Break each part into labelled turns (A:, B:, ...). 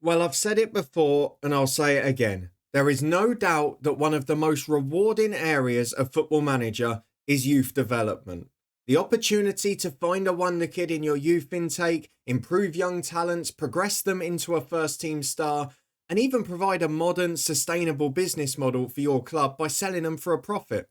A: Well, I've said it before and I'll say it again. There is no doubt that one of the most rewarding areas of Football Manager is youth development. The opportunity to find a wonder kid in your youth intake, improve young talents, progress them into a first team star, and even provide a modern, sustainable business model for your club by selling them for a profit.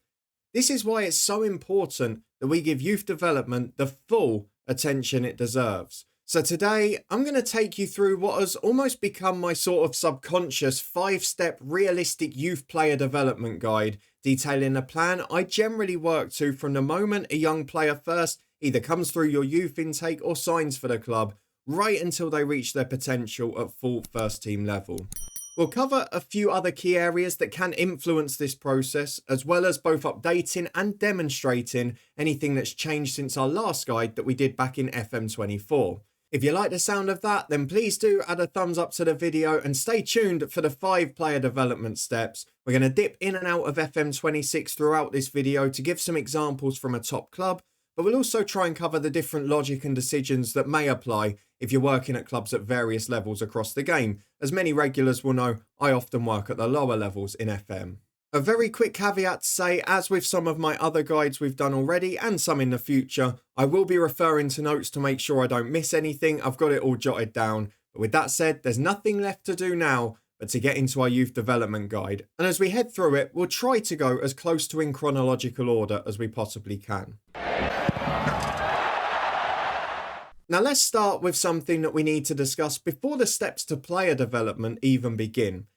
A: This is why it's so important that we give youth development the full attention it deserves. So today, I'm going to take you through what has almost become my sort of subconscious 5-step realistic youth player development guide, detailing a plan I generally work to from the moment a young player first either comes through your youth intake or signs for the club, right until they reach their potential at full first team level. We'll cover a few other key areas that can influence this process, as well as both updating and demonstrating anything that's changed since our last guide that we did back in FM24. If you like the sound of that, then please do add a thumbs up to the video and stay tuned for the 5 player development steps. We're going to dip in and out of FM26 throughout this video to give some examples from a top club, but we'll also try and cover the different logic and decisions that may apply if you're working at clubs at various levels across the game. As many regulars will know, I often work at the lower levels in FM. A very quick caveat to say, as with some of my other guides we've done already and some in the future, I will be referring to notes to make sure I don't miss anything. I've got it all jotted down. But with that said, there's nothing left to do now but to get into our youth development guide. And as we head through it, we'll try to go as close to in chronological order as we possibly can. Now let's start with something that we need to discuss before the steps to player development even begin.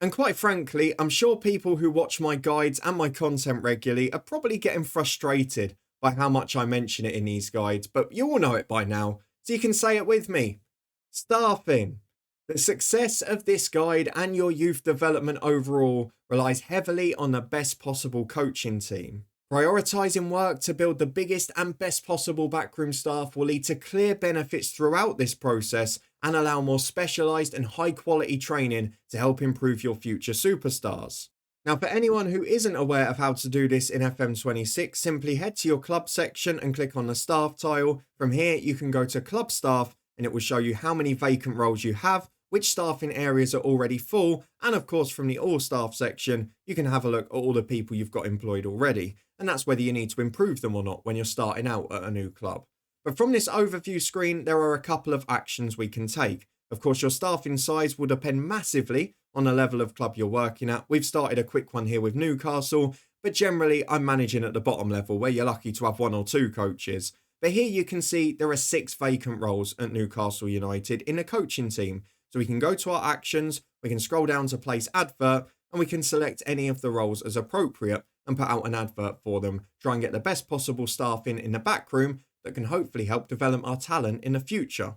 A: And quite frankly, I'm sure people who watch my guides and my content regularly are probably getting frustrated by how much I mention it in these guides, but you all know it by now, so you can say it with me. Staffing. The success of this guide and your youth development overall relies heavily on the best possible coaching team. Prioritising work to build the biggest and best possible backroom staff will lead to clear benefits throughout this process and allow more specialised and high quality training to help improve your future superstars. Now, for anyone who isn't aware of how to do this in FM26, simply head to your club section and click on the staff tile. From here, you can go to club staff and it will show you how many vacant roles you have, which staffing areas are already full, and of course from the all staff section, you can have a look at all the people you've got employed already. And that's whether you need to improve them or not when you're starting out at a new club. But from this overview screen, there are a couple of actions we can take. Of course, your staffing size will depend massively on the level of club you're working at. We've started a quick one here with Newcastle, but generally I'm managing at the bottom level where you're lucky to have 1 or 2 coaches. But here you can see there are 6 vacant roles at Newcastle United in the coaching team. So we can go to our actions, we can scroll down to place advert, and we can select any of the roles as appropriate and put out an advert for them. Try and get the best possible staffing in the back room that can hopefully help develop our talent in the future.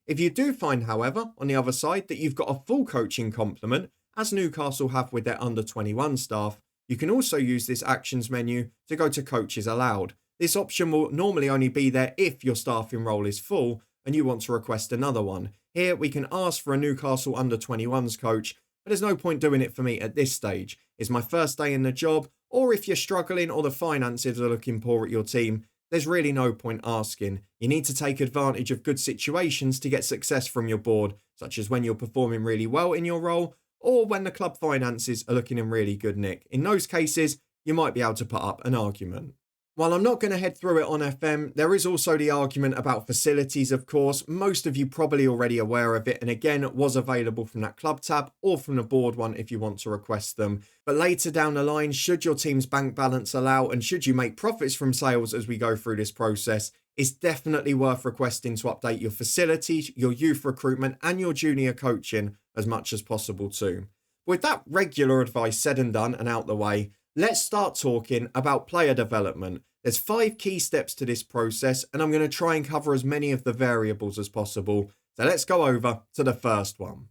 A: If you do find, however, on the other side that you've got a full coaching complement, as Newcastle have with their under 21 staff, you can also use this actions menu to go to coaches allowed. This option will normally only be there if your staffing role is full and you want to request another one. Here we can ask for a Newcastle under 21s coach, but there's no point doing it for me at this stage. It's my first day in the job, or if you're struggling or the finances are looking poor at your team, there's really no point asking. You need to take advantage of good situations to get success from your board, such as when you're performing really well in your role, or when the club finances are looking in really good nick. In those cases, you might be able to put up an argument. While I'm not going to head through it on FM, there is also the argument about facilities, of course. Most of you probably already aware of it, and again, it was available from that club tab or from the board one if you want to request them. But later down the line, should your team's bank balance allow and should you make profits from sales as we go through this process, it's definitely worth requesting to update your facilities, your youth recruitment and your junior coaching as much as possible too. With that regular advice said and done and out the way, let's start talking about player development. There's 5 key steps to this process, and I'm going to try and cover as many of the variables as possible. So let's go over to the first one.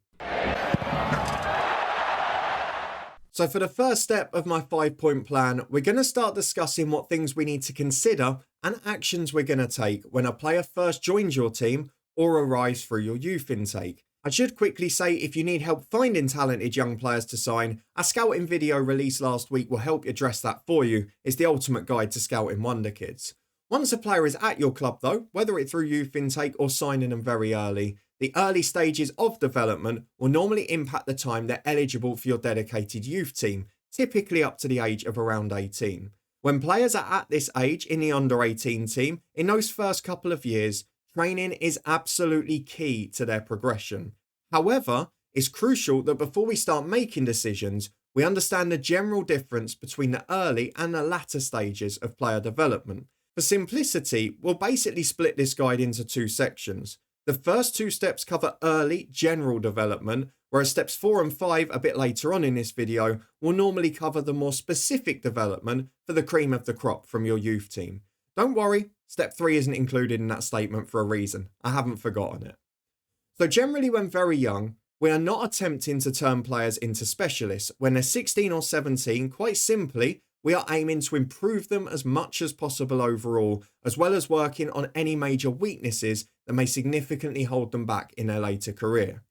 A: So for the first step of my 5-point plan, we're going to start discussing what things we need to consider and actions we're going to take when a player first joins your team or arrives through your youth intake. I should quickly say if you need help finding talented young players to sign, our scouting video released last week will help address that for you. It's the ultimate guide to scouting wonder kids. Once a player is at your club though, whether it's through youth intake or signing them very early, the early stages of development will normally impact the time they're eligible for your dedicated youth team, typically up to the age of around 18. When players are at this age in the under 18 team, in those first couple of years, training is absolutely key to their progression. However, it's crucial that before we start making decisions, we understand the general difference between the early and the latter stages of player development. For simplicity, we'll basically split this guide into two sections. The first two steps cover early general development, whereas steps 4 and 5 a bit later on in this video will normally cover the more specific development for the cream of the crop from your youth team. Don't worry, step 3 isn't included in that statement for a reason. I haven't forgotten it. So generally when very young, we are not attempting to turn players into specialists. When they're 16 or 17, quite simply, we are aiming to improve them as much as possible overall, as well as working on any major weaknesses that may significantly hold them back in their later career.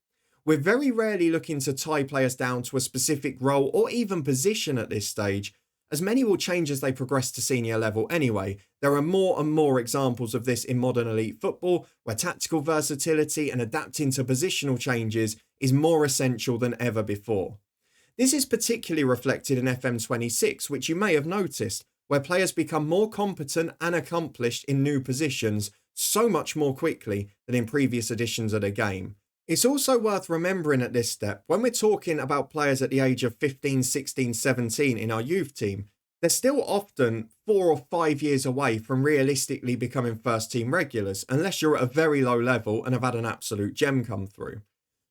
A: We're very rarely looking to tie players down to a specific role or even position at this stage, as many will change as they progress to senior level anyway. There are more and more examples of this in modern elite football, where tactical versatility and adapting to positional changes is more essential than ever before. This is particularly reflected in FM26, which you may have noticed, where players become more competent and accomplished in new positions so much more quickly than in previous editions of the game. It's also worth remembering at this step, when we're talking about players at the age of 15, 16, 17 in our youth team, they're still often 4 or 5 years away from realistically becoming first team regulars, unless you're at a very low level and have had an absolute gem come through.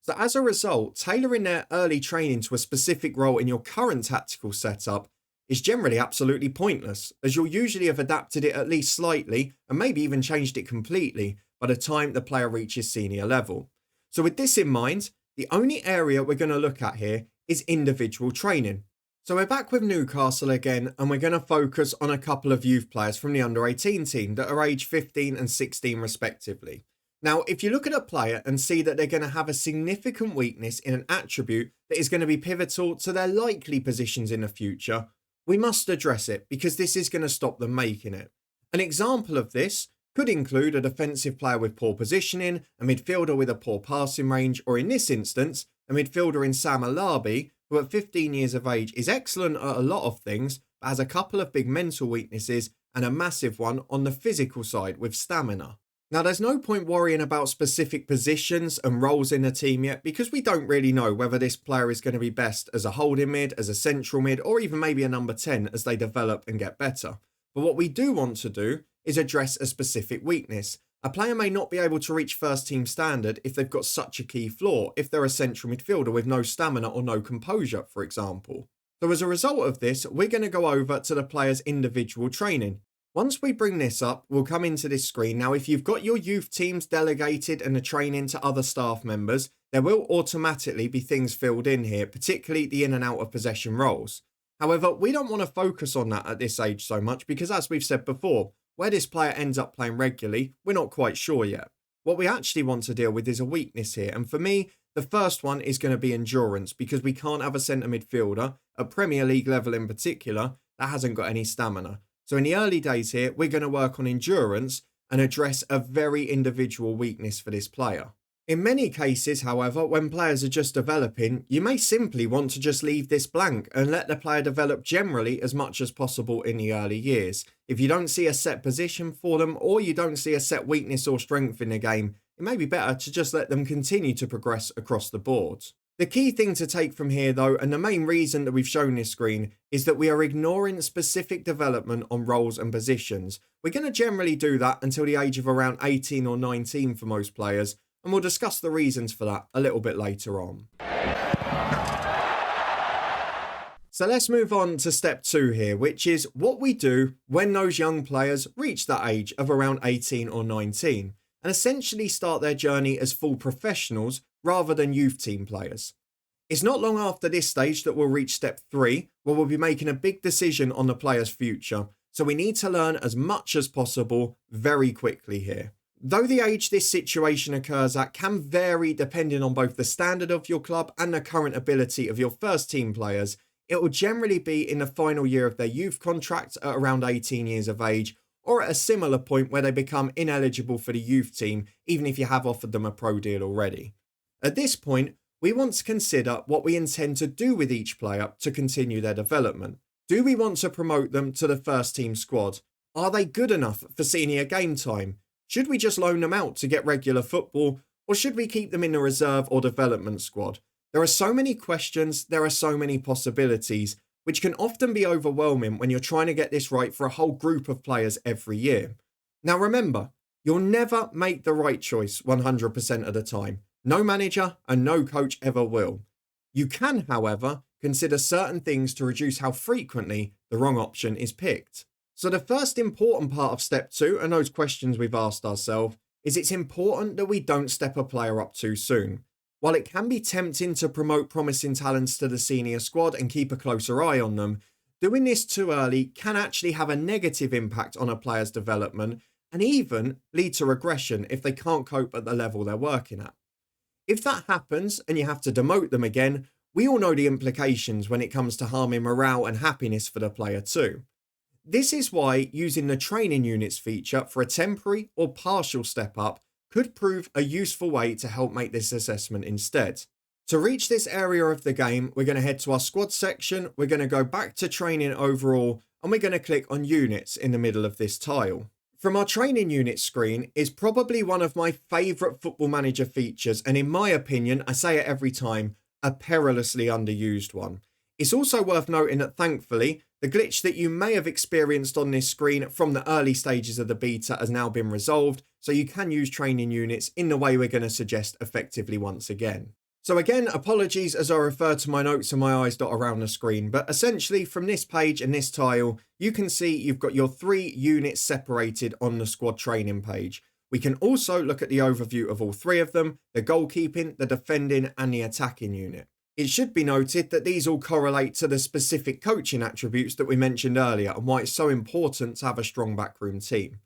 A: So as a result, tailoring their early training to a specific role in your current tactical setup is generally absolutely pointless, as you'll usually have adapted it at least slightly and maybe even changed it completely by the time the player reaches senior level. So with this in mind, the only area we're going to look at here is individual training. So we're back with Newcastle again, and we're going to focus on a couple of youth players from the under 18 team that are aged 15 and 16 respectively. Now, if you look at a player and see that they're going to have a significant weakness in an attribute that is going to be pivotal to their likely positions in the future, we must address it because this is going to stop them making it. An example of this could include a defensive player with poor positioning, a midfielder with a poor passing range, or in this instance, a midfielder in Sam Alabi, who at 15 years of age is excellent at a lot of things, but has a couple of big mental weaknesses and a massive one on the physical side with stamina. Now, there's no point worrying about specific positions and roles in the team yet, because we don't really know whether this player is going to be best as a holding mid, as a central mid, or even maybe a number 10 as they develop and get better. But what we do want to do is address a specific weakness. A player may not be able to reach first team standard if they've got such a key flaw, if they're a central midfielder with no stamina or no composure, for example. So as a result of this, we're going to go over to the player's individual training. Once we bring this up, we'll come into this screen. Now, if you've got your youth teams delegated and the training to other staff members, there will automatically be things filled in here, particularly the in and out of possession roles. However, we don't want to focus on that at this age so much because, as we've said before, where this player ends up playing regularly, we're not quite sure yet. What we actually want to deal with is a weakness here, and for me, the first one is going to be endurance, because we can't have a centre midfielder, at Premier League level in particular, that hasn't got any stamina. So in the early days here, we're going to work on endurance and address a very individual weakness for this player. In many cases, however, when players are just developing, you may simply want to just leave this blank and let the player develop generally as much as possible in the early years. If you don't see a set position for them, or you don't see a set weakness or strength in the game, it may be better to just let them continue to progress across the board. The key thing to take from here though, and the main reason that we've shown this screen, is that we are ignoring specific development on roles and positions. We're going to generally do that until the age of around 18 or 19 for most players, and we'll discuss the reasons for that a little bit later on. So let's move on to step 2 here, which is what we do when those young players reach that age of around 18 or 19 and essentially start their journey as full professionals rather than youth team players. It's not long after this stage that we'll reach step 3, where we'll be making a big decision on the player's future, so we need to learn as much as possible very quickly here. Though the age this situation occurs at can vary depending on both the standard of your club and the current ability of your first team players, it will generally be in the final year of their youth contract at around 18 years of age, or at a similar point where they become ineligible for the youth team, even if you have offered them a pro deal already. At this point, we want to consider what we intend to do with each player to continue their development. Do we want to promote them to the first team squad? Are they good enough for senior game time? Should we just loan them out to get regular football, or should we keep them in the reserve or development squad? There are so many questions, there are so many possibilities, which can often be overwhelming when you're trying to get this right for a whole group of players every year. Now remember, you'll never make the right choice 100% of the time. No manager and no coach ever will. You can, however, consider certain things to reduce how frequently the wrong option is picked. So the first important part of step 2, and those questions we've asked ourselves, is it's important that we don't step a player up too soon. While it can be tempting to promote promising talents to the senior squad and keep a closer eye on them, doing this too early can actually have a negative impact on a player's development and even lead to regression if they can't cope at the level they're working at. If that happens and you have to demote them again, we all know the implications when it comes to harming morale and happiness for the player too. This is why using the training units feature for a temporary or partial step up could prove a useful way to help make this assessment instead. To reach this area of the game, we're going to head to our squad section, we're going to go back to training overall, and we're going to click on units in the middle of this tile. From our training units screen is probably one of my favourite Football Manager features, and in my opinion, I say it every time, a perilously underused one. It's also worth noting that thankfully, the glitch that you may have experienced on this screen from the early stages of the beta has now been resolved, so you can use training units in the way we're going to suggest effectively once again. So again, apologies as I refer to my notes and my eyes dot around the screen, but essentially from this page and this tile, you can see you've got your 3 units separated on the squad training page. We can also look at the overview of all 3 of them, the goalkeeping, the defending and the attacking unit. It should be noted that these all correlate to the specific coaching attributes that we mentioned earlier and why it's so important to have a strong backroom team.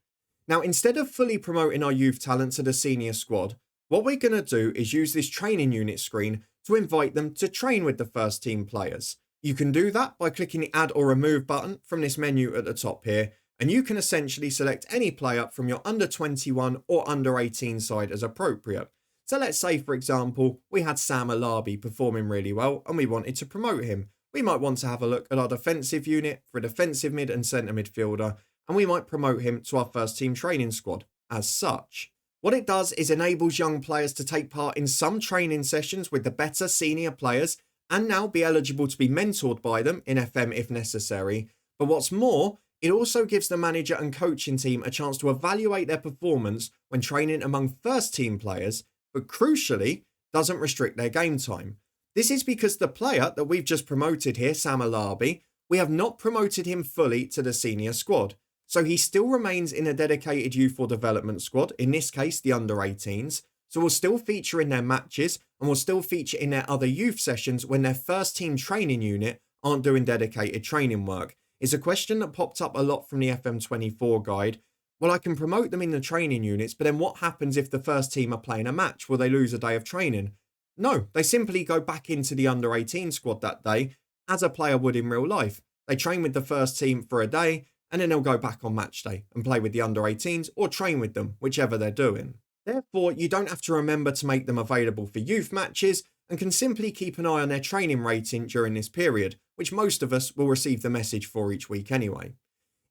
A: Now, instead of fully promoting our youth talent to the senior squad, what we're going to do is use this training unit screen to invite them to train with the first team players. You can do that by clicking the add or remove button from this menu at the top here, and you can essentially select any player from your under 21 or under 18 side as appropriate. So let's say, for example, we had Sam Alabi performing really well and we wanted to promote him. We might want to have a look at our defensive unit for a defensive mid and centre midfielder, and we might promote him to our first team training squad as such. What it does is enables young players to take part in some training sessions with the better senior players and now be eligible to be mentored by them in FM if necessary. But what's more, it also gives the manager and coaching team a chance to evaluate their performance when training among first team players, but crucially, doesn't restrict their game time. This is because the player that we've just promoted here, Sam Alabi, we have not promoted him fully to the senior squad. So he still remains in a dedicated youth or development squad, in this case the under 18s, so will still feature in their matches and will still feature in their other youth sessions when their first team training unit aren't doing dedicated training work. It's a question that popped up a lot from the FM24 guide. Well, I can promote them in the training units, but then what happens if the first team are playing a match? Will they lose a day of training? No, they simply go back into the under 18 squad that day, as a player would in real life. They train with the first team for a day, and then they'll go back on match day and play with the under 18s or train with them, whichever they're doing. Therefore, you don't have to remember to make them available for youth matches and can simply keep an eye on their training rating during this period, which most of us will receive the message for each week anyway.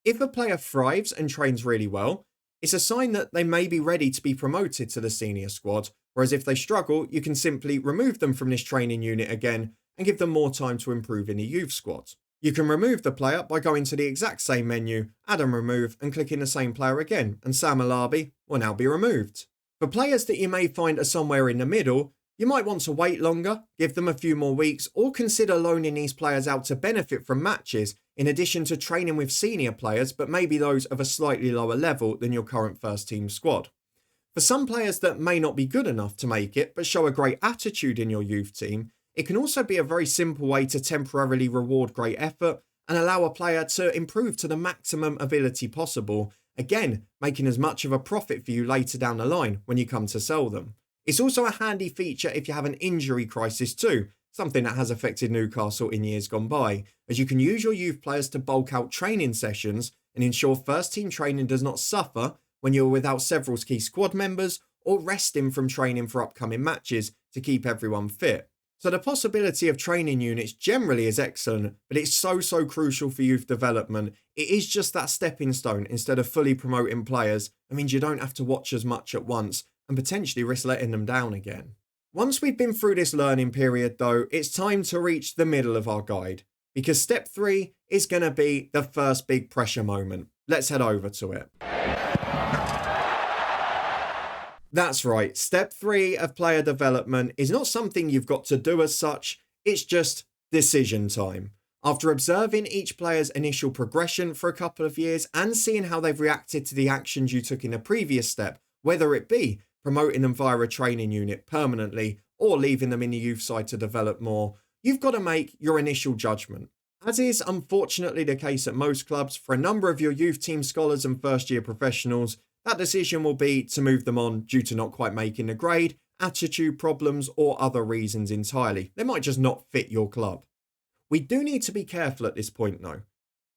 A: If a player thrives and trains really well, it's a sign that they may be ready to be promoted to the senior squad, whereas if they struggle, you can simply remove them from this training unit again and give them more time to improve in the youth squad. You can remove the player by going to the exact same menu, add and remove, and clicking the same player again, and Sam Alabi will now be removed. For players that you may find are somewhere in the middle, you might want to wait longer, give them a few more weeks, or consider loaning these players out to benefit from matches, in addition to training with senior players, but maybe those of a slightly lower level than your current first team squad. For some players that may not be good enough to make it, but show a great attitude in your youth team, it can also be a very simple way to temporarily reward great effort and allow a player to improve to the maximum ability possible, again, making as much of a profit for you later down the line when you come to sell them. It's also a handy feature if you have an injury crisis too, something that has affected Newcastle in years gone by, as you can use your youth players to bulk out training sessions and ensure first team training does not suffer when you're without several key squad members or resting from training for upcoming matches to keep everyone fit. So the possibility of training units generally is excellent, but it's so crucial for youth development. It is just that stepping stone instead of fully promoting players. It means you don't have to watch as much at once and potentially risk letting them down again. Once we've been through this learning period though, it's time to reach the middle of our guide, because step 3 is going to be the first big pressure moment. Let's head over to it. That's right, step 3 of player development is not something you've got to do as such, it's just decision time. After observing each player's initial progression for a couple of years and seeing how they've reacted to the actions you took in the previous step, whether it be promoting them via a training unit permanently or leaving them in the youth side to develop more, you've got to make your initial judgment. As is unfortunately the case at most clubs, for a number of your youth team scholars and first year professionals, that decision will be to move them on due to not quite making the grade, attitude problems, or other reasons entirely. They might just not fit your club. We do need to be careful at this point though,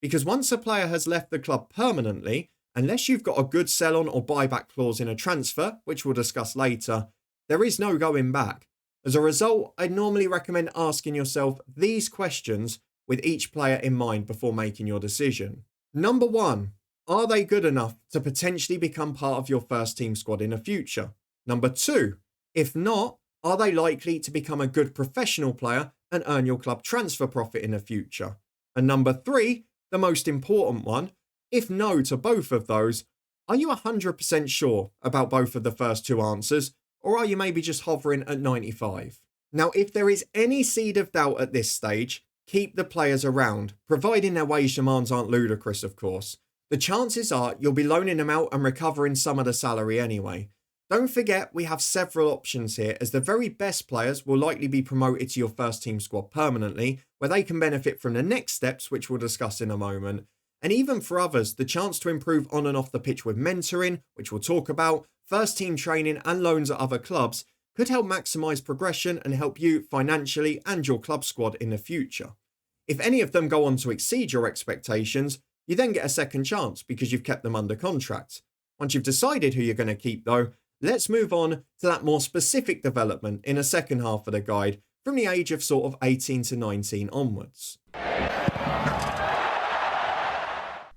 A: because once a player has left the club permanently, unless you've got a good sell-on or buyback clause in a transfer, which we'll discuss later, there is no going back. As a result, I normally recommend asking yourself these questions with each player in mind before making your decision. Number 1. Are they good enough to potentially become part of your first team squad in the future? Number 2, if not, are they likely to become a good professional player and earn your club transfer profit in the future? And number 3, the most important one, if no to both of those, are you 100% sure about both of the first 2 answers, or are you maybe just hovering at 95? Now, if there is any seed of doubt at this stage, keep the players around, providing their wage demands aren't ludicrous, of course. The chances are you'll be loaning them out and recovering some of the salary anyway. Don't forget we have several options here, as the very best players will likely be promoted to your first team squad permanently, where they can benefit from the next steps, which we'll discuss in a moment. And even for others, the chance to improve on and off the pitch with mentoring, which we'll talk about, first team training and loans at other clubs, could help maximise progression and help you financially and your club squad in the future. If any of them go on to exceed your expectations, you then get a second chance because you've kept them under contract. Once you've decided who you're going to keep though, let's move on to that more specific development in the second half of the guide from the age of sort of 18 to 19 onwards.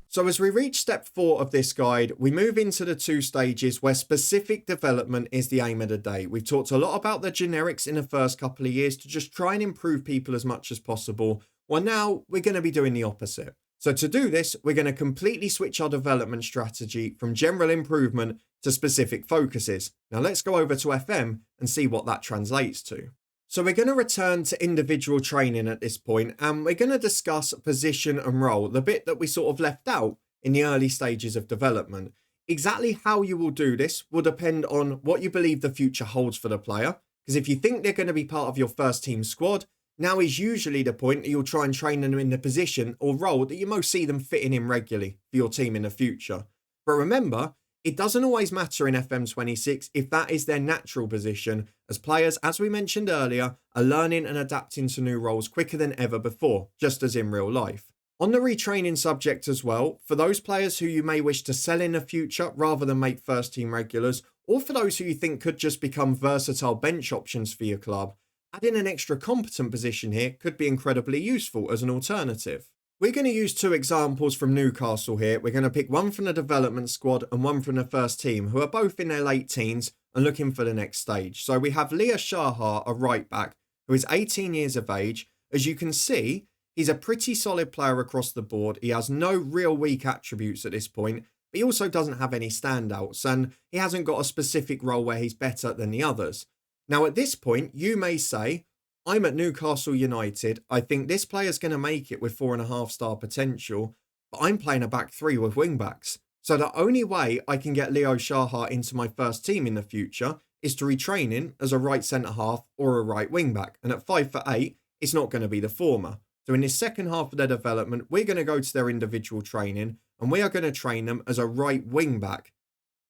A: So as we reach step 4 of this guide, we move into the 2 stages where specific development is the aim of the day. We've talked a lot about the generics in the first couple of years to just try and improve people as much as possible. Well, now we're going to be doing the opposite. So to do this, we're going to completely switch our development strategy from general improvement to specific focuses. Now let's go over to FM and see what that translates to. So we're going to return to individual training at this point, and we're going to discuss position and role, the bit that we sort of left out in the early stages of development. Exactly how you will do this will depend on what you believe the future holds for the player, because if you think they're going to be part of your first team squad, now is usually the point that you'll try and train them in the position or role that you most see them fitting in regularly for your team in the future. But remember, it doesn't always matter in FM26 if that is their natural position, as players, as we mentioned earlier, are learning and adapting to new roles quicker than ever before, just as in real life. On the retraining subject as well, for those players who you may wish to sell in the future rather than make first team regulars, or for those who you think could just become versatile bench options for your club, adding an extra competent position here could be incredibly useful as an alternative. We're going to use 2 examples from Newcastle here. We're going to pick one from the development squad and one from the first team, who are both in their late teens and looking for the next stage. So we have Leah Shahar, a right back, who is 18 years of age. As you can see, he's a pretty solid player across the board. He has no real weak attributes at this point, but he also doesn't have any standouts, and he hasn't got a specific role where he's better than the others. Now, at this point, you may say, I'm at Newcastle United. I think this player's going to make it with 4.5-star potential, but I'm playing a back 3 with wing backs. So the only way I can get Leo Shahar into my first team in the future is to retrain him as a right centre half or a right wing back. And at 5'8", it's not going to be the former. So in this second half of their development, we're going to go to their individual training and we are going to train them as a right wing back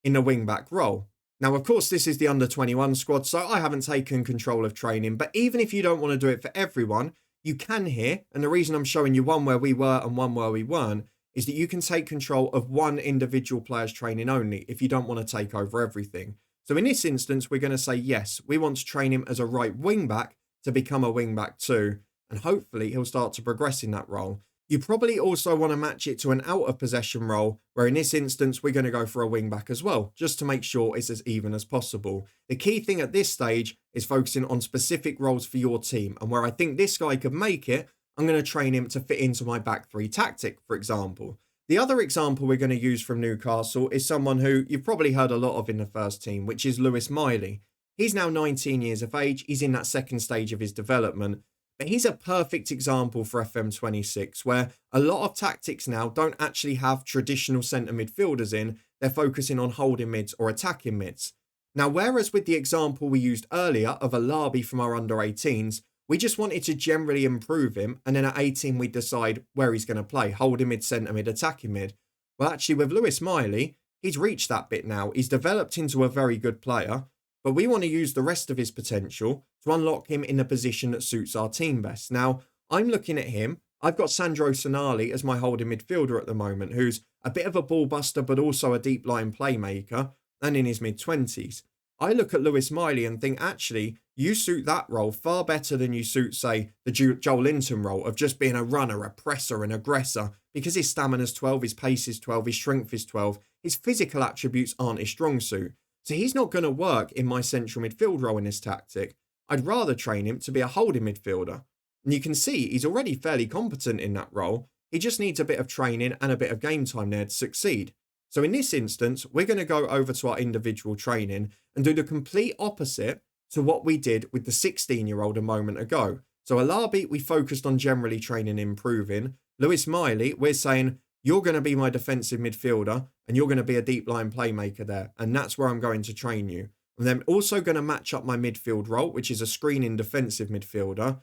A: in the wing back role. Now, of course, this is the under 21 squad, so I haven't taken control of training. But even if you don't want to do it for everyone, you can here. And the reason I'm showing you one where we were and one where we weren't is that you can take control of one individual player's training only if you don't want to take over everything. So in this instance, we're going to say, yes, we want to train him as a right wing back to become a wing back too, and hopefully he'll start to progress in that role. You probably also want to match it to an out of possession role, where in this instance, we're going to go for a wing back as well, just to make sure it's as even as possible. The key thing at this stage is focusing on specific roles for your team, and where I think this guy could make it, I'm going to train him to fit into my back three tactic, for example. The other example we're going to use from Newcastle is someone who you've probably heard a lot of in the first team, which is Lewis Miley. He's now 19 years of age, he's in that second stage of his development. But he's a perfect example for FM26, where a lot of tactics now don't actually have traditional centre midfielders in, they're focusing on holding mids or attacking mids. Now, whereas with the example we used earlier of Alabi from our under-18s, we just wanted to generally improve him, and then at 18 we decide where he's going to play, holding mid, centre mid, attacking mid. Well, actually with Lewis Miley, he's reached that bit now, he's developed into a very good player, but we want to use the rest of his potential to unlock him in a position that suits our team best. Now, I'm looking at him. I've got Sandro Sonali as my holding midfielder at the moment, who's a bit of a ball buster, but also a deep line playmaker, and in his mid-20s. I look at Lewis Miley and think, actually, you suit that role far better than you suit, say, the Joel Linton role of just being a runner, a presser, an aggressor, because his stamina's 12, his pace is 12, his strength is 12, his physical attributes aren't his strong suit. So he's not going to work in my central midfield role in this tactic. I'd rather train him to be a holding midfielder. And you can see he's already fairly competent in that role. He just needs a bit of training and a bit of game time there to succeed. So in this instance, we're going to go over to our individual training and do the complete opposite to what we did with the 16-year-old a moment ago. So Alabi, we focused on generally training and improving. Lewis Miley, we're saying, you're going to be my defensive midfielder and you're going to be a deep line playmaker there. And that's where I'm going to train you. And then also going to match up my midfield role, which is a screening defensive midfielder.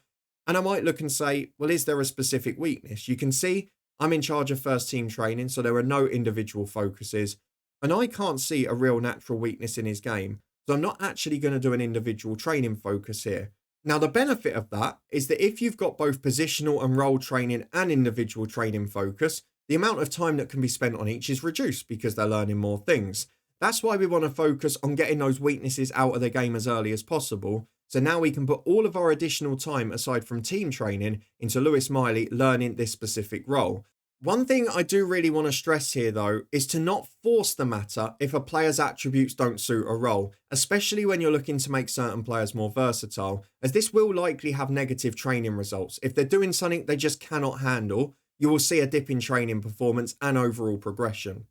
A: And I might look and say, well, is there a specific weakness? You can see I'm in charge of first team training, so there are no individual focuses. And I can't see a real natural weakness in his game. So I'm not actually going to do an individual training focus here. Now, the benefit of that is that if you've got both positional and role training and individual training focus, the amount of time that can be spent on each is reduced because they're learning more things. That's why we want to focus on getting those weaknesses out of the game as early as possible. So now we can put all of our additional time aside from team training into Lewis Miley learning this specific role. One thing I do really want to stress here though is to not force the matter if a player's attributes don't suit a role, especially when you're looking to make certain players more versatile, as this will likely have negative training results. If they're doing something they just cannot handle, you will see a dip in training performance and overall progression.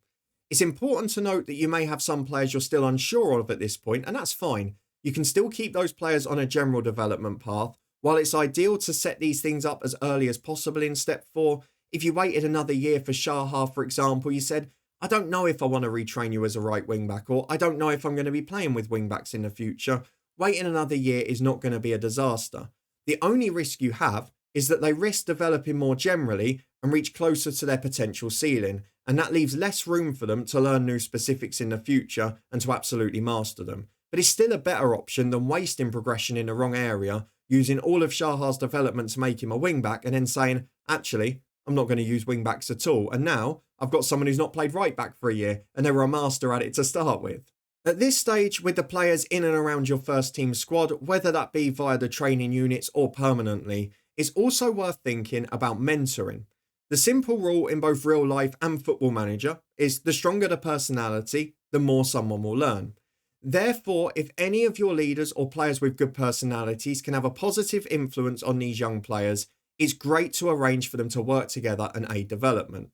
A: It's important to note that you may have some players you're still unsure of at this point, and that's fine. You can still keep those players on a general development path. While it's ideal to set these things up as early as possible in step 4, if you waited another year for Shahar, for example, you said, I don't know if I want to retrain you as a right wing back, or I don't know if I'm going to be playing with wing backs in the future, waiting another year is not going to be a disaster. The only risk you have is that they risk developing more generally and reach closer to their potential ceiling, and that leaves less room for them to learn new specifics in the future and to absolutely master them. But it's still a better option than wasting progression in the wrong area, using all of Shahar's development to make him a wing-back and then saying, actually, I'm not going to use wing-backs at all, and now I've got someone who's not played right-back for a year and they were a master at it to start with. At this stage, with the players in and around your first team squad, whether that be via the training units or permanently, it's also worth thinking about mentoring. The simple rule in both real life and Football Manager is the stronger the personality, the more someone will learn. Therefore, if any of your leaders or players with good personalities can have a positive influence on these young players, it's great to arrange for them to work together and aid development.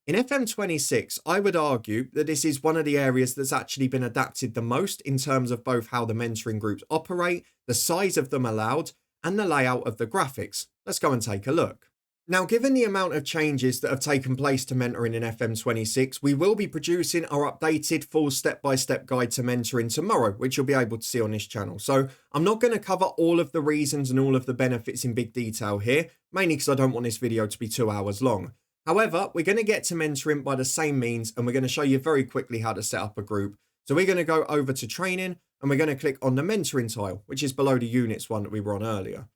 A: In FM26, I would argue that this is one of the areas that's actually been adapted the most in terms of both how the mentoring groups operate, the size of them allowed, and the layout of the graphics. Let's go and take a look. Now, given the amount of changes that have taken place to mentoring in FM26, we will be producing our updated full step-by-step guide to mentoring tomorrow, which you'll be able to see on this channel. So I'm not going to cover all of the reasons and all of the benefits in big detail here, mainly because I don't want this video to be 2 hours long. However, we're going to get to mentoring by the same means, and we're going to show you very quickly how to set up a group. So we're going to go over to training, and we're going to click on the mentoring tile, which is below the units one that we were on earlier.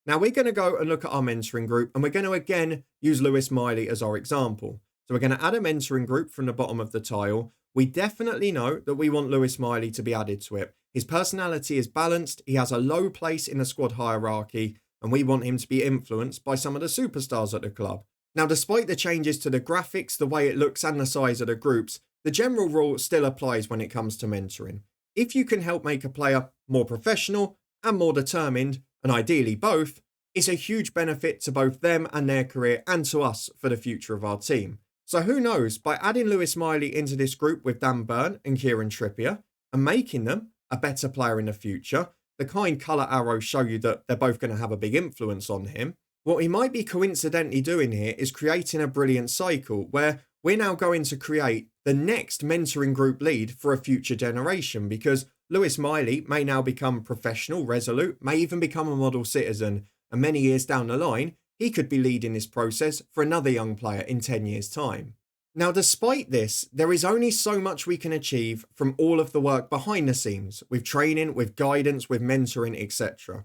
A: Now we're going to go and look at our mentoring group, and we're going to again use Lewis Miley as our example. So we're going to add a mentoring group from the bottom of the tile. We definitely know that we want Lewis Miley to be added to it. His personality is balanced, he has a low place in the squad hierarchy, and we want him to be influenced by some of the superstars at the club. Now, despite the changes to the graphics, the way it looks and the size of the groups, the general rule still applies when it comes to mentoring. If you can help make a player more professional and more determined, and ideally both, it's a huge benefit to both them and their career and to us for the future of our team. So who knows, by adding Lewis Miley into this group with Dan Burn and Kieran Trippier and making them a better player in the future, the kind colour arrows show you that they're both going to have a big influence on him. What he might be coincidentally doing here is creating a brilliant cycle where we're now going to create the next mentoring group lead for a future generation, because Lewis Miley may now become professional, resolute, may even become a model citizen, and many years down the line, he could be leading this process for another young player in 10 years' time. Now, despite this, there is only so much we can achieve from all of the work behind the scenes, with training, with guidance, with mentoring, etc.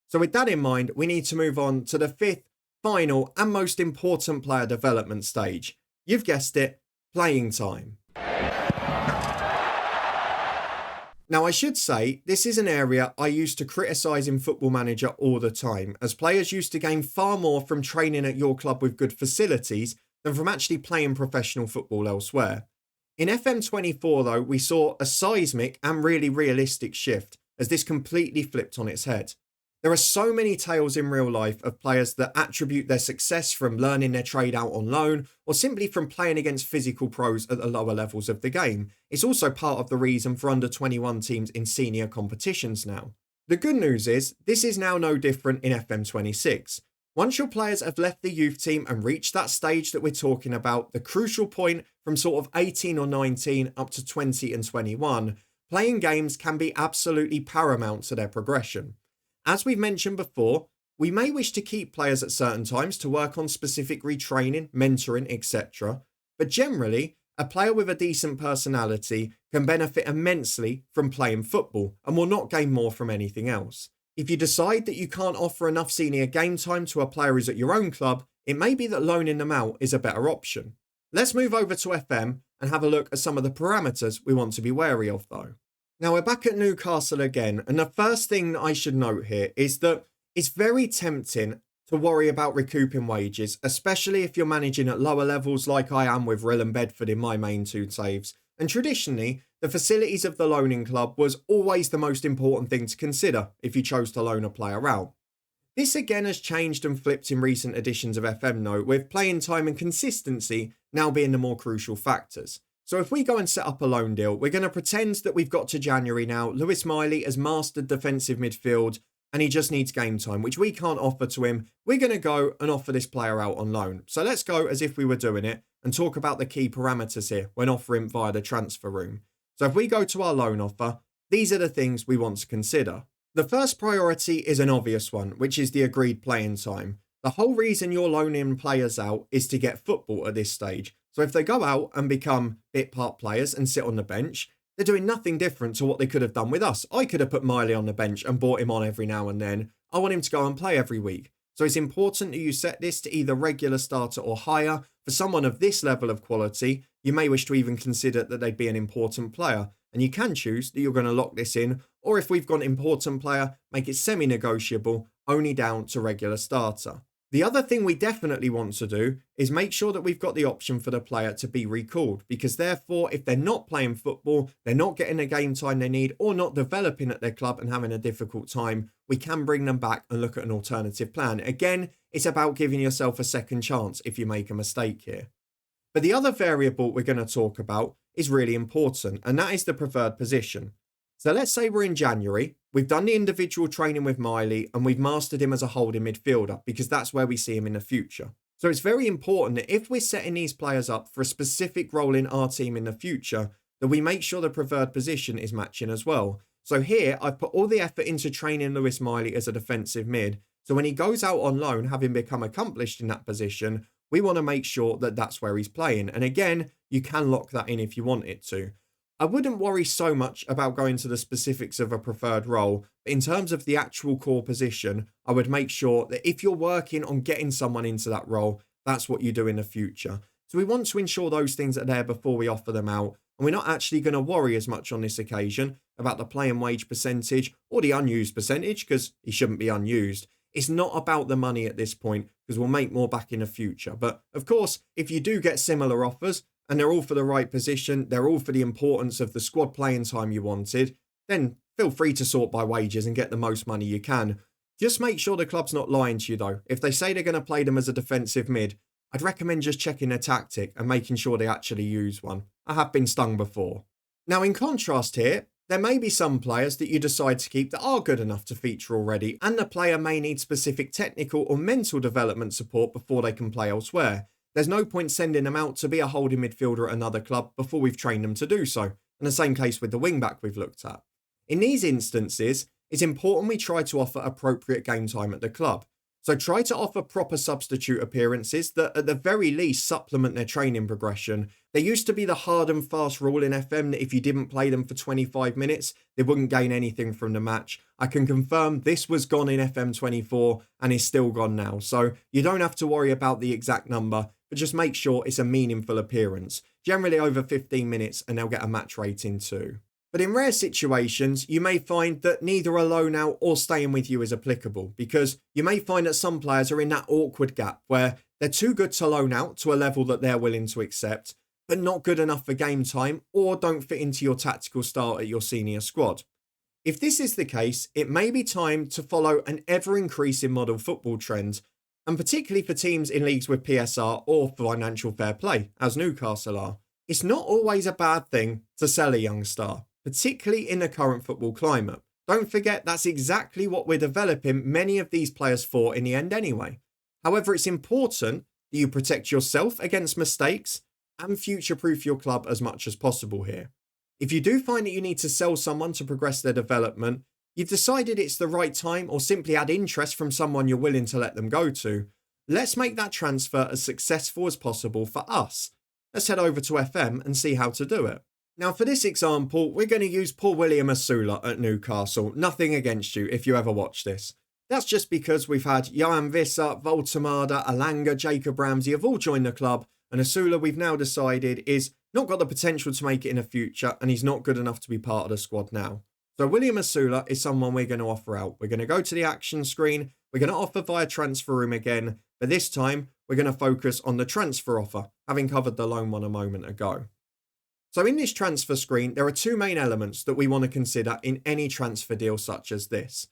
A: So with that in mind, we need to move on to the fifth, final, and most important player development stage. You've guessed it, playing time. Now, I should say, this is an area I used to criticise in Football Manager all the time, as players used to gain far more from training at your club with good facilities than from actually playing professional football elsewhere. In FM24, though, we saw a seismic and really realistic shift, as this completely flipped on its head. There are so many tales in real life of players that attribute their success from learning their trade out on loan or simply from playing against physical pros at the lower levels of the game. It's also part of the reason for under 21 teams in senior competitions now. The good news is, this is now no different in FM26. Once your players have left the youth team and reached that stage that we're talking about, the crucial point from sort of 18 or 19 up to 20 and 21, playing games can be absolutely paramount to their progression. As we've mentioned before, we may wish to keep players at certain times to work on specific retraining, mentoring, etc. But generally, a player with a decent personality can benefit immensely from playing football and will not gain more from anything else. If you decide that you can't offer enough senior game time to a player who's at your own club, it may be that loaning them out is a better option. Let's move over to FM and have a look at some of the parameters we want to be wary of though. Now, we're back at Newcastle again, and the first thing that I should note here is that it's very tempting to worry about recouping wages, especially if you're managing at lower levels like I am with Rill and Bedford in my main two saves. And traditionally, the facilities of the loaning club was always the most important thing to consider if you chose to loan a player out. This again has changed and flipped in recent editions of FM though, with playing time and consistency now being the more crucial factors. So if we go and set up a loan deal, we're going to pretend that we've got to January now. Lewis Miley has mastered defensive midfield and he just needs game time, which we can't offer to him. We're going to go and offer this player out on loan. So let's go as if we were doing it and talk about the key parameters here when offering via the transfer room. So if we go to our loan offer, these are the things we want to consider. The first priority is an obvious one, which is the agreed playing time. The whole reason you're loaning players out is to get football at this stage. So if they go out and become bit part players and sit on the bench, they're doing nothing different to what they could have done with us. I could have put Miley on the bench and brought him on every now and then. I want him to go and play every week. So it's important that you set this to either regular starter or higher. For someone of this level of quality, you may wish to even consider that they'd be an important player. And you can choose that you're going to lock this in, or if we've got an important player, make it semi-negotiable, only down to regular starter. The other thing we definitely want to do is make sure that we've got the option for the player to be recalled, because therefore, if they're not playing football, they're not getting the game time they need, or not developing at their club and having a difficult time, we can bring them back and look at an alternative plan. Again, it's about giving yourself a second chance if you make a mistake here. But the other variable we're going to talk about is really important, and that is the preferred position. So let's say we're in January, we've done the individual training with Miley and we've mastered him as a holding midfielder because that's where we see him in the future. So it's very important that if we're setting these players up for a specific role in our team in the future, that we make sure the preferred position is matching as well. So here I've put all the effort into training Lewis Miley as a defensive mid. So when he goes out on loan, having become accomplished in that position, we want to make sure that that's where he's playing. And again, you can lock that in if you want it to. I wouldn't worry so much about going to the specifics of a preferred role, but in terms of the actual core position, I would make sure that if you're working on getting someone into that role, that's what you do in the future. So we want to ensure those things are there before we offer them out, and we're not actually going to worry as much on this occasion about the playing wage percentage or the unused percentage, because he shouldn't be unused. It's not about the money at this point, because we'll make more back in the future. But of course, if you do get similar offers and they're all for the right position, they're all for the importance of the squad playing time you wanted, then feel free to sort by wages and get the most money you can. Just make sure the club's not lying to you though. If they say they're going to play them as a defensive mid, I'd recommend just checking their tactic and making sure they actually use one. I have been stung before. Now in contrast here, there may be some players that you decide to keep that are good enough to feature already, and the player may need specific technical or mental development support before they can play elsewhere. There's no point sending them out to be a holding midfielder at another club before we've trained them to do so, and the same case with the wing-back we've looked at. In these instances, it's important we try to offer appropriate game time at the club. So try to offer proper substitute appearances that at the very least supplement their training progression. There used to be the hard and fast rule in FM that if you didn't play them for 25 minutes, they wouldn't gain anything from the match. I can confirm this was gone in FM24 and is still gone now. So you don't have to worry about the exact number, but just make sure it's a meaningful appearance. Generally over 15 minutes, and they'll get a match rating too. But in rare situations, you may find that neither a loan out or staying with you is applicable, because you may find that some players are in that awkward gap where they're too good to loan out to a level that they're willing to accept, but not good enough for game time or don't fit into your tactical style at your senior squad. If this is the case, it may be time to follow an ever-increasing model football trend, and particularly for teams in leagues with PSR or financial fair play, as Newcastle are. It's not always a bad thing to sell a young star, particularly in the current football climate. Don't forget that's exactly what we're developing many of these players for in the end anyway. However, it's important that you protect yourself against mistakes and future-proof your club as much as possible here. If you do find that you need to sell someone to progress their development, you've decided it's the right time or simply had interest from someone you're willing to let them go to, let's make that transfer as successful as possible for us. Let's head over to FM and see how to do it. Now for this example, we're going to use poor William Asula at Newcastle. Nothing against you if you ever watch this. That's just because we've had Johan Visser, Voltemada, Alanga, Jacob Ramsey have all joined the club, and Asula we've now decided is not got the potential to make it in the future, and he's not good enough to be part of the squad now. So William Asula is someone we're going to offer out. We're going to go to the action screen, we're going to offer via transfer room again, but this time we're going to focus on the transfer offer, having covered the loan one a moment ago. So in this transfer screen, there are two main elements that we want to consider in any transfer deal such as this.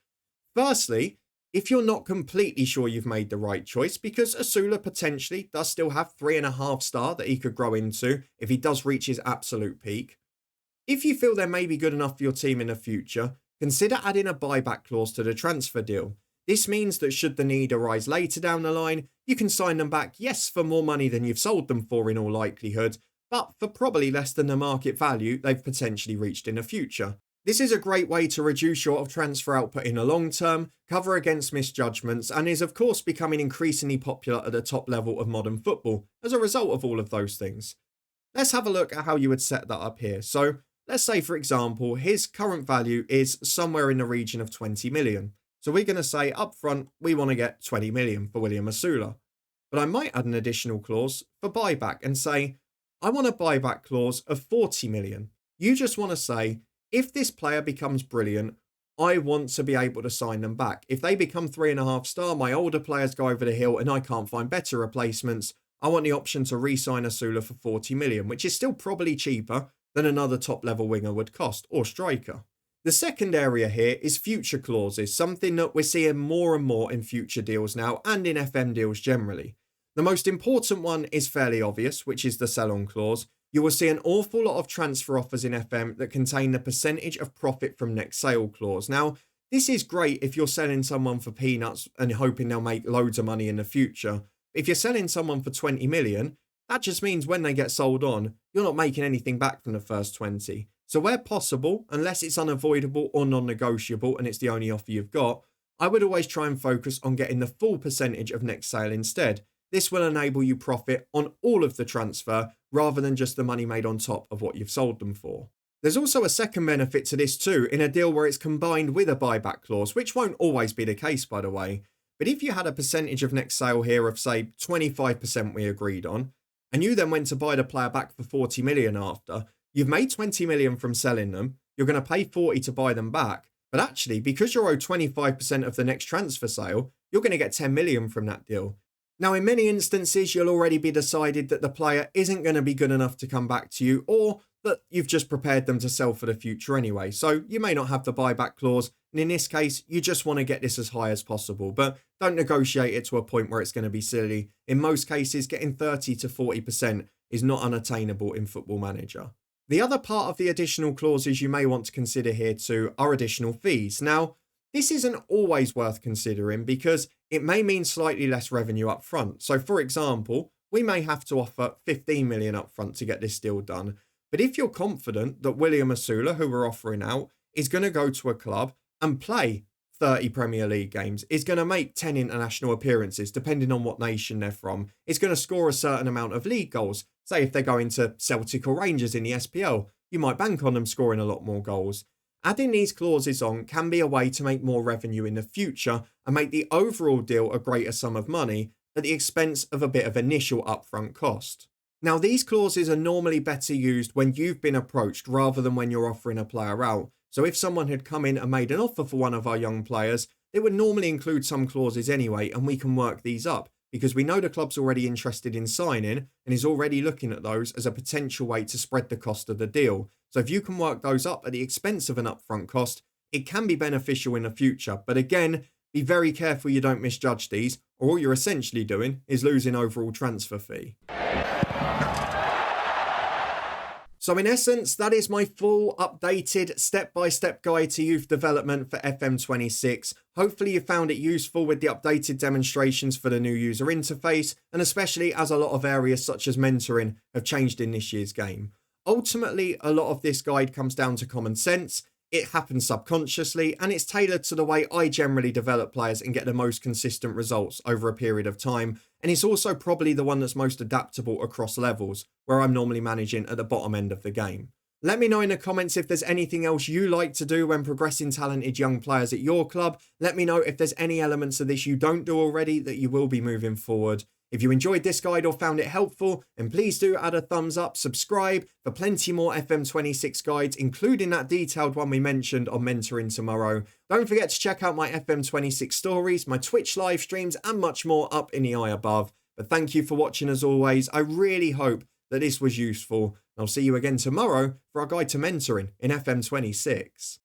A: Firstly, if you're not completely sure you've made the right choice, because Asula potentially does still have 3.5 star that he could grow into if he does reach his absolute peak. If you feel they may be good enough for your team in the future, consider adding a buyback clause to the transfer deal. This means that should the need arise later down the line, you can sign them back, yes, for more money than you've sold them for in all likelihood, but for probably less than the market value they've potentially reached in the future. This is a great way to reduce your transfer output in the long term, cover against misjudgments, and is of course becoming increasingly popular at the top level of modern football as a result of all of those things. Let's have a look at how you would set that up here. So let's say, for example, his current value is somewhere in the region of 20 million. So we're going to say up front, we want to get 20 million for William Asula. But I might add an additional clause for buyback and say, I want a buyback clause of 40 million. You just want to say, if this player becomes brilliant, I want to be able to sign them back. If they become 3.5 star, my older players go over the hill and I can't find better replacements, I want the option to re-sign Asula for 40 million, which is still probably cheaper than another top level winger would cost, or striker. The second area here is future clauses, something that we're seeing more and more in future deals now and in FM deals generally. The most important one is fairly obvious, which is the sell-on clause. You will see an awful lot of transfer offers in FM that contain the percentage of profit from next sale clause. Now, this is great if you're selling someone for peanuts and hoping they'll make loads of money in the future. If you're selling someone for 20 million, that just means when they get sold on, you're not making anything back from the first 20. So where possible, unless it's unavoidable or non-negotiable and it's the only offer you've got, I would always try and focus on getting the full percentage of next sale instead. This will enable you profit on all of the transfer rather than just the money made on top of what you've sold them for. There's also a second benefit to this too in a deal where it's combined with a buyback clause, which won't always be the case by the way. But if you had a percentage of next sale here of say 25% we agreed on, and you then went to buy the player back for 40 million after, you've made 20 million from selling them, you're going to pay 40 to buy them back, but actually, because you're owed 25% of the next transfer sale, you're going to get 10 million from that deal. Now, in many instances, you'll already be decided that the player isn't going to be good enough to come back to you, or that you've just prepared them to sell for the future anyway. So you may not have the buyback clause. And in this case, you just want to get this as high as possible, but don't negotiate it to a point where it's going to be silly. In most cases, getting 30 to 40% is not unattainable in Football Manager. The other part of the additional clauses you may want to consider here too are additional fees. Now, this isn't always worth considering because it may mean slightly less revenue up front. So for example, we may have to offer 15 million up front to get this deal done. But if you're confident that William Asula, who we're offering out, is going to go to a club and play 30 Premier League games, is going to make 10 international appearances, depending on what nation they're from, is going to score a certain amount of league goals. Say if they're going to Celtic or Rangers in the SPL, you might bank on them scoring a lot more goals. Adding these clauses on can be a way to make more revenue in the future and make the overall deal a greater sum of money at the expense of a bit of initial upfront cost. Now, these clauses are normally better used when you've been approached rather than when you're offering a player out. So if someone had come in and made an offer for one of our young players, they would normally include some clauses anyway, and we can work these up because we know the club's already interested in signing and is already looking at those as a potential way to spread the cost of the deal. So if you can work those up at the expense of an upfront cost, it can be beneficial in the future. But again, be very careful you don't misjudge these, or all you're essentially doing is losing overall transfer fee. So in essence, that is my full updated step-by-step guide to youth development for FM26. Hopefully you found it useful with the updated demonstrations for the new user interface, and especially as a lot of areas such as mentoring have changed in this year's game. Ultimately, a lot of this guide comes down to common sense. It happens subconsciously, and it's tailored to the way I generally develop players and get the most consistent results over a period of time. And it's also probably the one that's most adaptable across levels, where I'm normally managing at the bottom end of the game. Let me know in the comments if there's anything else you like to do when progressing talented young players at your club. Let me know if there's any elements of this you don't do already that you will be moving forward. If you enjoyed this guide or found it helpful, then please do add a thumbs up, subscribe for plenty more FM26 guides, including that detailed one we mentioned on mentoring tomorrow. Don't forget to check out my FM26 stories, my Twitch live streams, and much more up in the eye above. But thank you for watching as always. I really hope that this was useful. I'll see you again tomorrow for our guide to mentoring in FM26.